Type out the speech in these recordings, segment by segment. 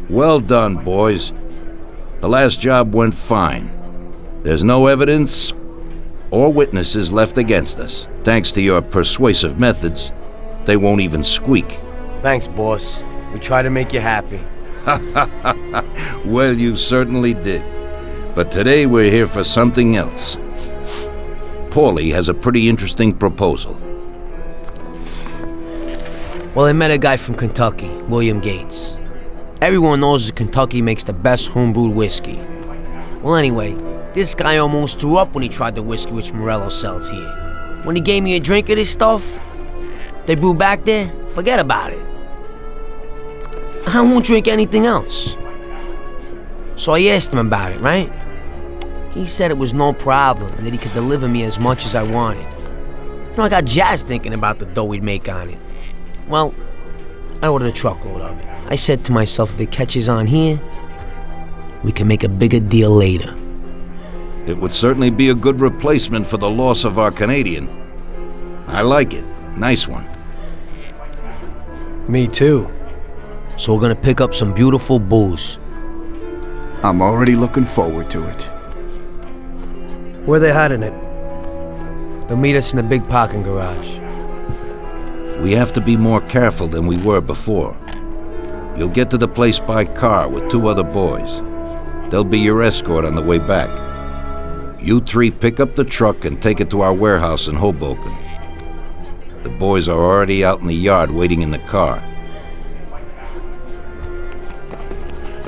Well done, boys. The last job went fine. There's no evidence or witnesses left against us. Thanks to your persuasive methods, they won't even squeak. Thanks, boss. We try to make you happy. Well, you certainly did. But today we're here for something else. Paulie has a pretty interesting proposal. Well, I met a guy from Kentucky, William Gates. Everyone knows that Kentucky makes the best homebrewed whiskey. Well, anyway, this guy almost threw up when he tried the whiskey which Morello sells here. When he gave me a drink of this stuff they brew back there, forget about it. I won't drink anything else. So I asked him about it, right? He said it was no problem and that he could deliver me as much as I wanted. You know, I got jazzed thinking about the dough we'd make on it. Well, I ordered a truckload of it. I said to myself, if it catches on here, we can make a bigger deal later. It would certainly be a good replacement for the loss of our Canadian. I like it. Nice one. Me too. So we're gonna pick up some beautiful booze. I'm already looking forward to it. Where they hiding it? They'll meet us in the big parking garage. We have to be more careful than we were before. You'll get to the place by car with 2 other boys. They'll be your escort on the way back. You 3 pick up the truck and take it to our warehouse in Hoboken. The boys are already out in the yard waiting in the car.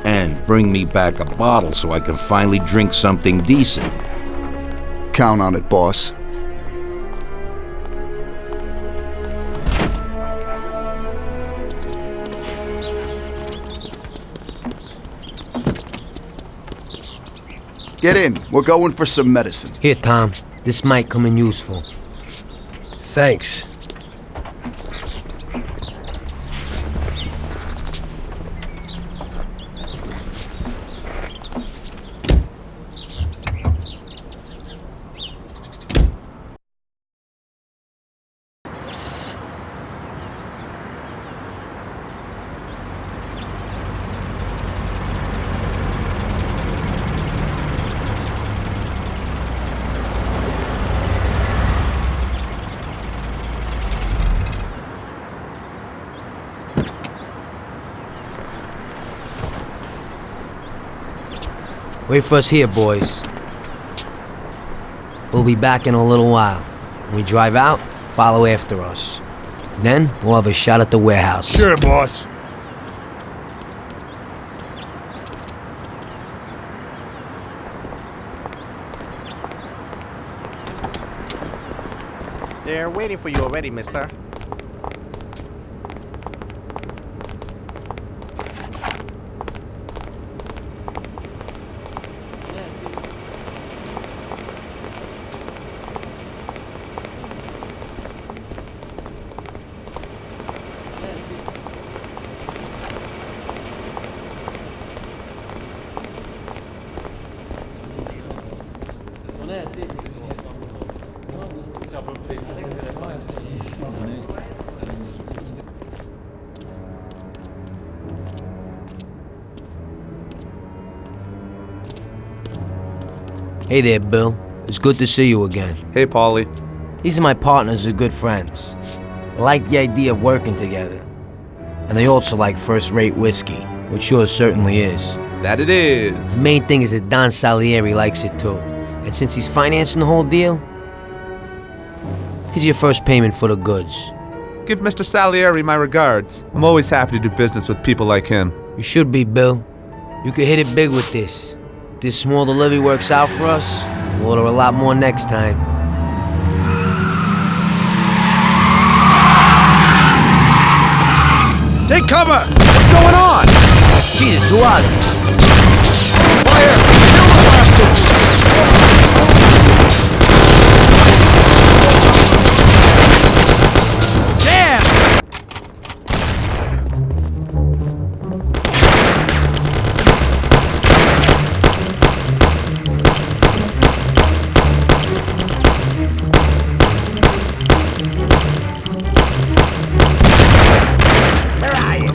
And bring me back a bottle so I can finally drink something decent. Count on it, boss. Get in. We're going for some medicine. Here, Tom. This might come in useful. Thanks. Wait for us here, boys. We'll be back in a little while. When we drive out, follow after us. Then, we'll have a shot at the warehouse. Sure, boss. They're waiting for you already, mister. Hey there, Bill. It's good to see you again. Hey, Paulie. These are my partners who are good friends. They like the idea of working together. And they also like first-rate whiskey, which yours certainly is. That it is. The main thing is that Don Salieri likes it too. And since he's financing the whole deal, here's your first payment for the goods. Give Mr. Salieri my regards. I'm always happy to do business with people like him. You should be, Bill. You could hit it big with this. If this small delivery works out for us, we'll order a lot more next time. Take cover! What's going on? Jesus, who are they? Fire! Kill the bastards! Damn! Where are you?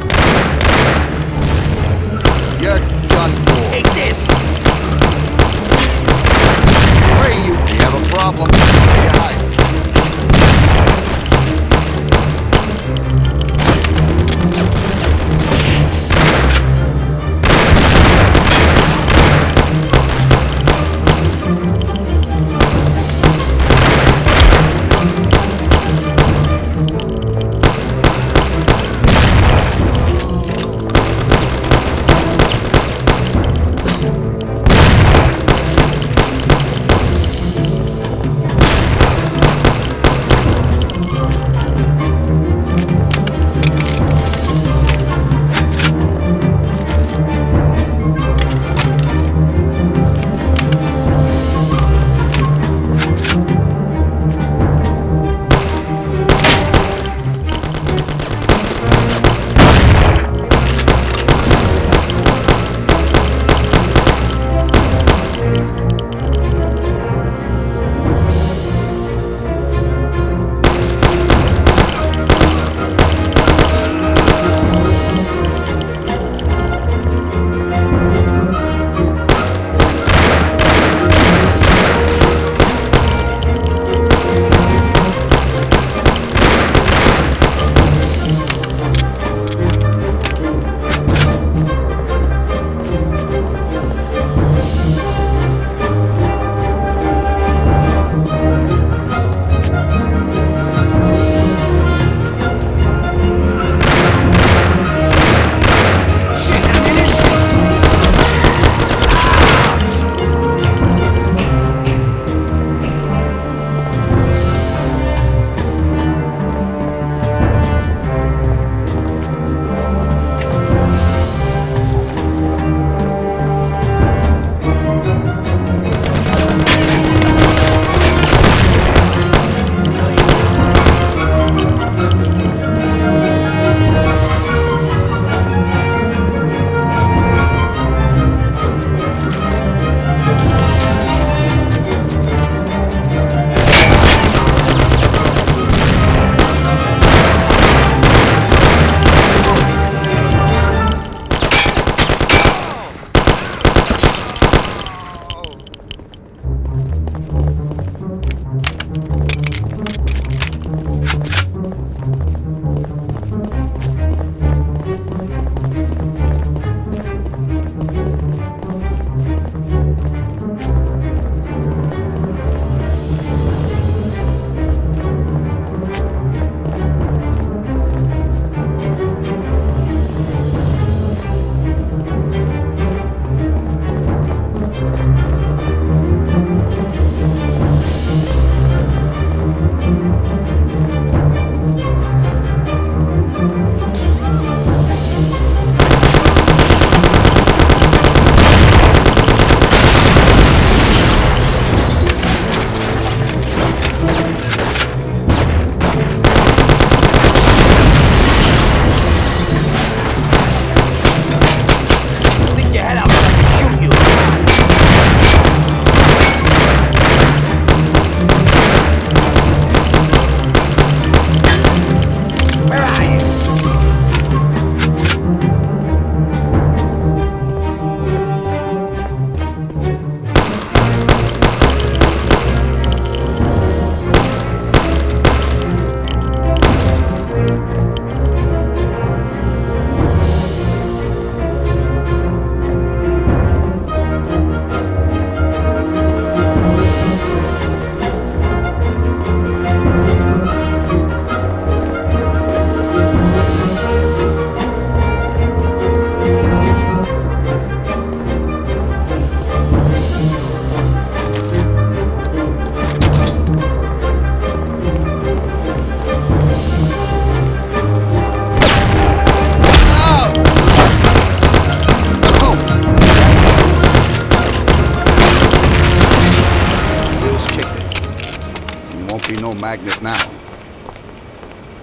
magnet now.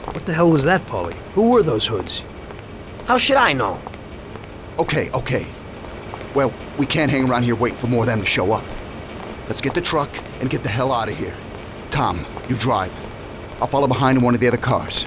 What the hell was that, Paulie? Who were those hoods? How should I know? Okay. Well, we can't hang around here waiting for more of them to show up. Let's get the truck and get the hell out of here. Tom, you drive. I'll follow behind in one of the other cars.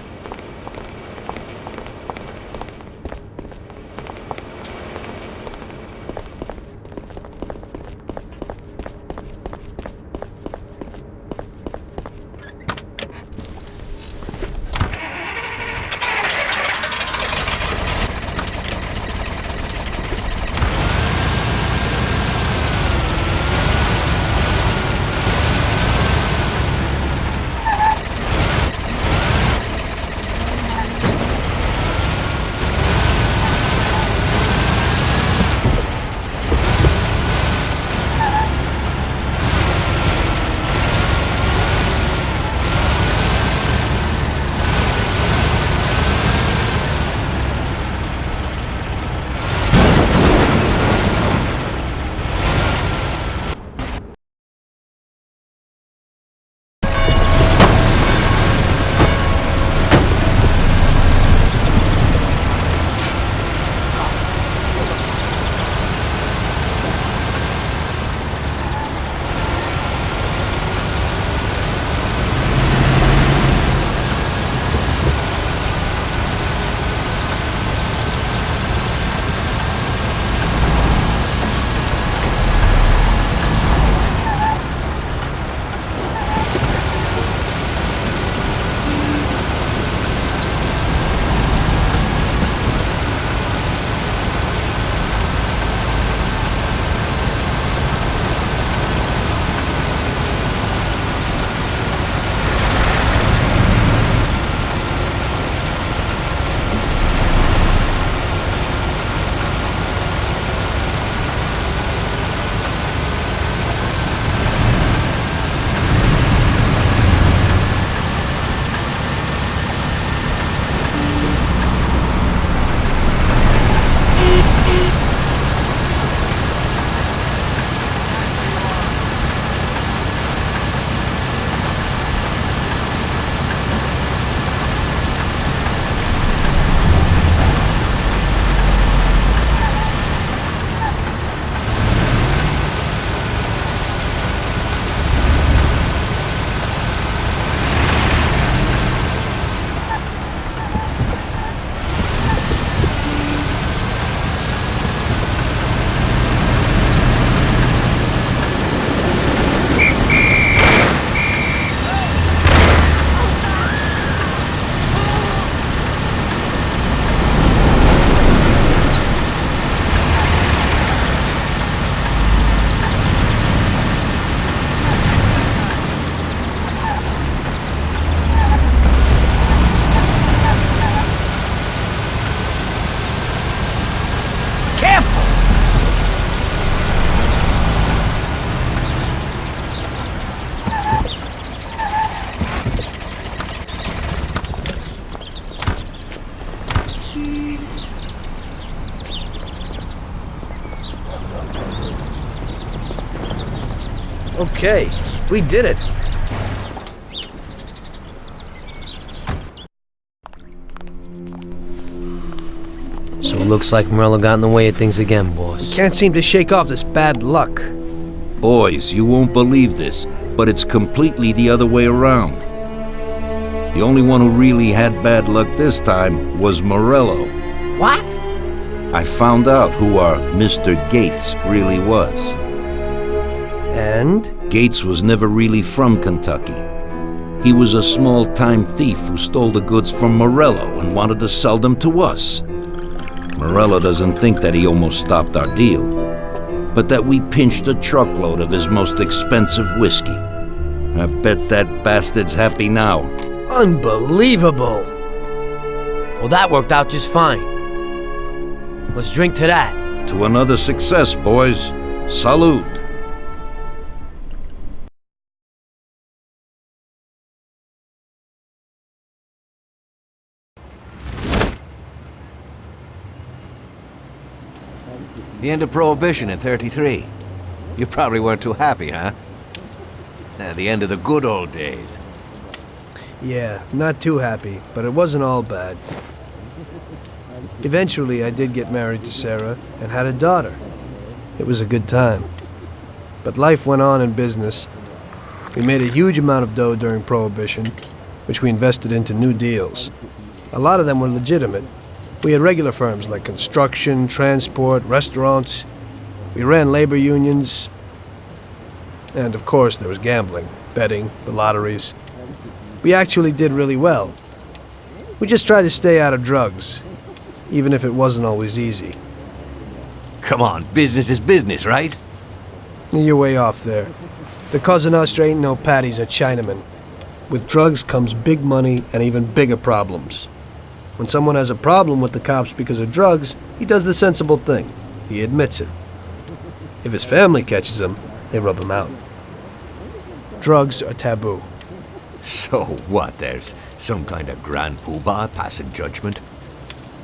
Okay, we did it. So it looks like Morello got in the way of things again, boss. Can't seem to shake off this bad luck. Boys, you won't believe this, but it's completely the other way around. The only one who really had bad luck this time was Morello. What? I found out who our Mr. Gates really was. And? Gates was never really from Kentucky. He was a small-time thief who stole the goods from Morello and wanted to sell them to us. Morello doesn't think that he almost stopped our deal, but that we pinched a truckload of his most expensive whiskey. I bet that bastard's happy now. Unbelievable! Well, that worked out just fine. Let's drink to that. To another success, boys. Salute. The end of Prohibition in '33. You probably weren't too happy, huh? The end of the good old days. Yeah, not too happy, but it wasn't all bad. Eventually, I did get married to Sarah and had a daughter. It was a good time. But life went on in business. We made a huge amount of dough during Prohibition, which we invested into new deals. A lot of them were legitimate. We had regular firms like construction, transport, restaurants. We ran labor unions. And of course, there was gambling, betting, the lotteries. We actually did really well. We just tried to stay out of drugs, even if it wasn't always easy. Come on, business is business, right? You're way off there. The Cosa Nostra ain't no patties or Chinamen. With drugs comes big money and even bigger problems. When someone has a problem with the cops because of drugs, he does the sensible thing. He admits it. If his family catches him, they rub him out. Drugs are taboo. So what, there's some kind of grand poobah passing judgment?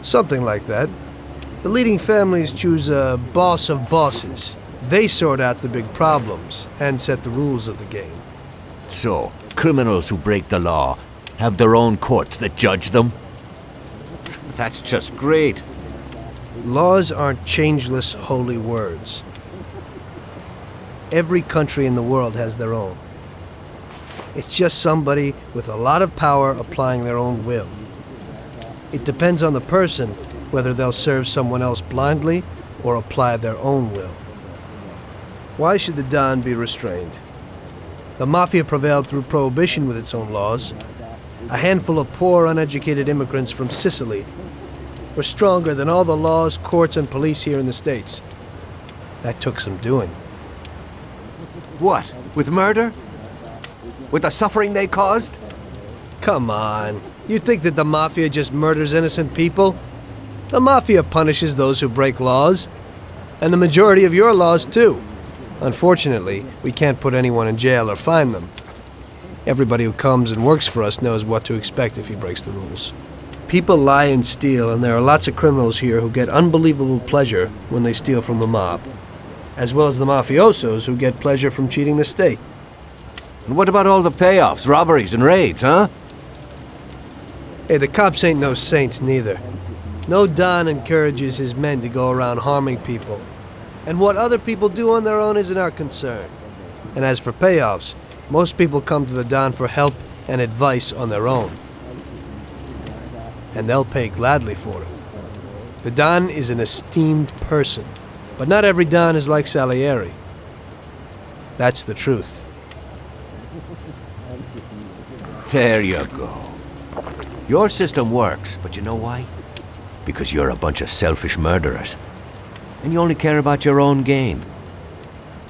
Something like that. The leading families choose a boss of bosses. They sort out the big problems and set the rules of the game. So, criminals who break the law have their own courts that judge them? That's just great. Laws aren't changeless holy words. Every country in the world has their own. It's just somebody with a lot of power applying their own will. It depends on the person whether they'll serve someone else blindly or apply their own will. Why should the Don be restrained? The Mafia prevailed through Prohibition with its own laws. A handful of poor, uneducated immigrants from Sicily were stronger than all the laws, courts, and police here in the States. That took some doing. What, with murder? With the suffering they caused? Come on. You think that the Mafia just murders innocent people? The Mafia punishes those who break laws. And the majority of your laws, too. Unfortunately, we can't put anyone in jail or fine them. Everybody who comes and works for us knows what to expect if he breaks the rules. People lie and steal, and there are lots of criminals here who get unbelievable pleasure when they steal from the mob, as well as the mafiosos who get pleasure from cheating the state. And what about all the payoffs, robberies, and raids, huh? Hey, the cops ain't no saints neither. No Don encourages his men to go around harming people. And what other people do on their own isn't our concern. And as for payoffs, most people come to the Don for help and advice on their own. And they'll pay gladly for it. The Don is an esteemed person, but not every Don is like Salieri. That's the truth. There you go. Your system works, but you know why? Because you're a bunch of selfish murderers. And you only care about your own gain.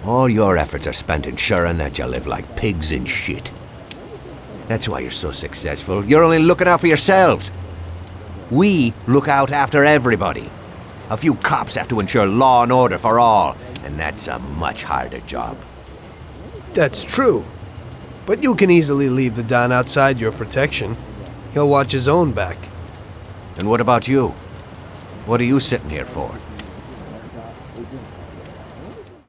All your efforts are spent ensuring that you live like pigs in shit. That's why you're so successful. You're only looking out for yourselves. We look out after everybody. A few cops have to ensure law and order for all, and that's a much harder job. That's true. But you can easily leave the Don outside your protection. He'll watch his own back. And what about you? What are you sitting here for?